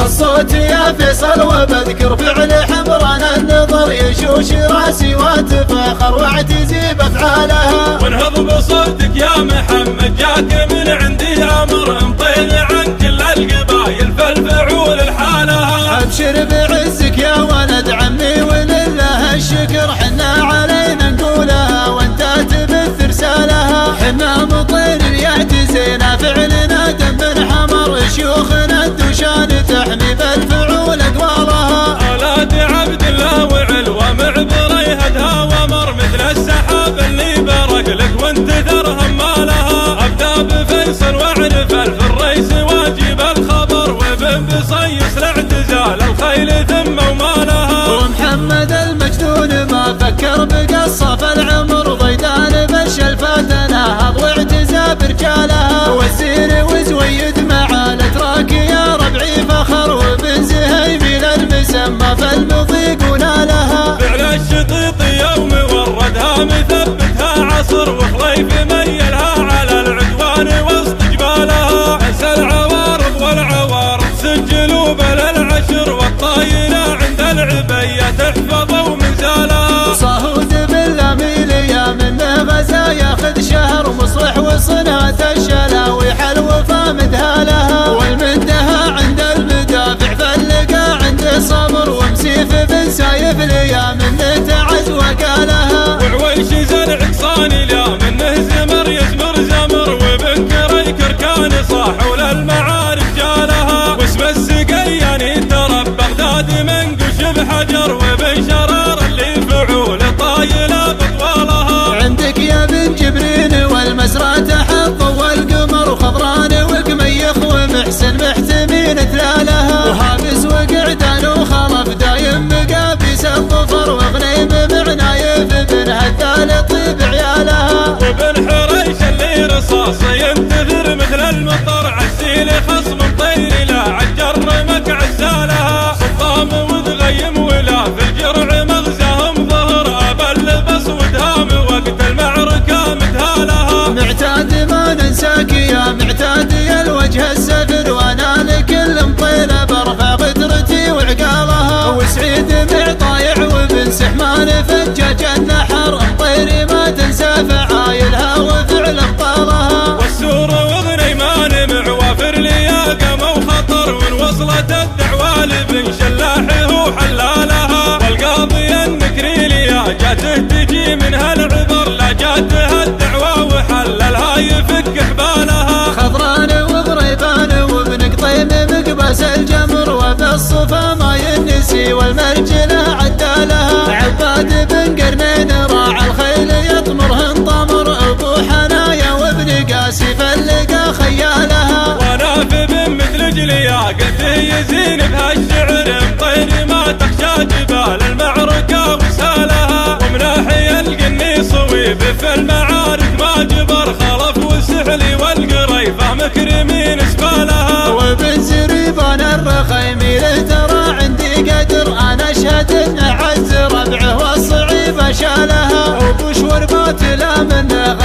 الصوت يا فيصل وبذكر فعل حمران النظر يشوش راسي واتفاخر واعتزي بافعالها. وانهض بصوتك يا محمد جاك من عندي امر مطيل عن كل القبايل فالفعول لحالها. ابشر بعزك يا ولد عمي ولله الشكر حنا علينا نقولها وانت تبث رسالها. حنا مطير يعتزينا فعلنا دم حمر شيوخنا الدوشان تحمي بالفعول اقوالها. اولاد عبد الله وعلوى معبري هدها ومر مثل السحاب اللي برق لك وانت درهم مالها. ابدا بفيصل واعرف الف الرئيس واجب الخبر وبن بصيص الاعتزال الخيل ثم ومالها. ومحمد المجنون ما فكر بقصف العمر ضيدان بالشلفات نهض واعتزى برجالها. والزين وزويد مع الاتراك يا ربعي فخر وبن زهيبي للمسمى فالمضيق ونالها. فعل الشطيط يوم وردها مثبتها عصر وخليف ميلها على العدوان وسط جبالها. انسى العوارض والعوارض سجلوا بل العشر والطايله عند العبيه تحفظوا منزالها. صهود بالاميل يا منه غزا ياخذ شهر مصلح وصنعه الشلاوي حلو فامدها لها. والمندها عند المدافع فاللقى عند صبر ومسيف بن سايف ليا منه تعز وقالها. وعويش زرع قصاني لا منه زمر يزمر زمر وبن كريكر كان صاح وللمعارف جالها. واسم السقياني ترى بغداد منقش بحجر وبن شرار اللي فعول طايله بطوالها. عندك يا بن جبرين والمسرى تحط والقمر وخضران وقميخ ومحسن محتمين تلالها. وهابس وقعدان وخلف دايم مقابيس الظفر وغنيم بعنايف بن هدال طيب عيالها. وبن حريش اللي رصاص ينتثر مثل المطر عسيل خصم طير لا عجرمك عزالها. صطام وذغيم ولا في الجرع مغزاهم ظهر ابل بس ودهام وقت المعركه مدهالها. معتاد ما ننساك يا معتاد يا الوجه السفر وانا لكل مطيله برفع قدرتي وعقالها. وسعيد معطايع وبن سحمان فجاج النحر مطيري ما تنسى فعايلها وفعل ابطالها. والسور وغنيمان معوافر لياقه وخطر وان وصلت الدعوه لبن شلاحه وحلالها. والقاضي النكري ليا جاته تجي من هالعبر لا جاتها الدعوه وحللها يفك حبالها. خضران وغريبان وابن قطيم مقباس الجمر وبالصفا ما ينسي والمرجله عدالها. عباد بن قرنين راعى الخيل يطمرهن طمر ابو حنايا وابن قاسي فاللقى خيالها. ونافذ مثل جليا قلته يزين بهالشعر مطير ما تخشى جبال المعركه وسالها. ومناحي القني صويب في المعارك ما جبر خلف والسحلي والقريفه مكرمين سبالها. وبن زريبان الرخيمي له ترى عندي قدر انا اشهد ان عز ربعه والصعيبه شالها. وبوش وربات لا منه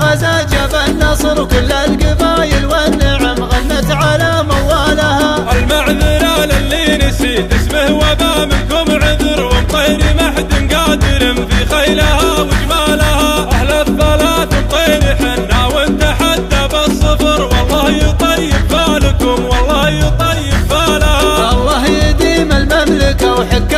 غزا جاب النصر وكل القبايل والنعم غنت على موالها. المعذره للي نسيت اسمه وبا منكم عذر ومطير محد قادر في خيلها وجمالها. اهل الثلاث مطير حنا وانت حتى بالصفر والله يطيب بالكم والله يطيب بالها. الله يديم المملكه وحكام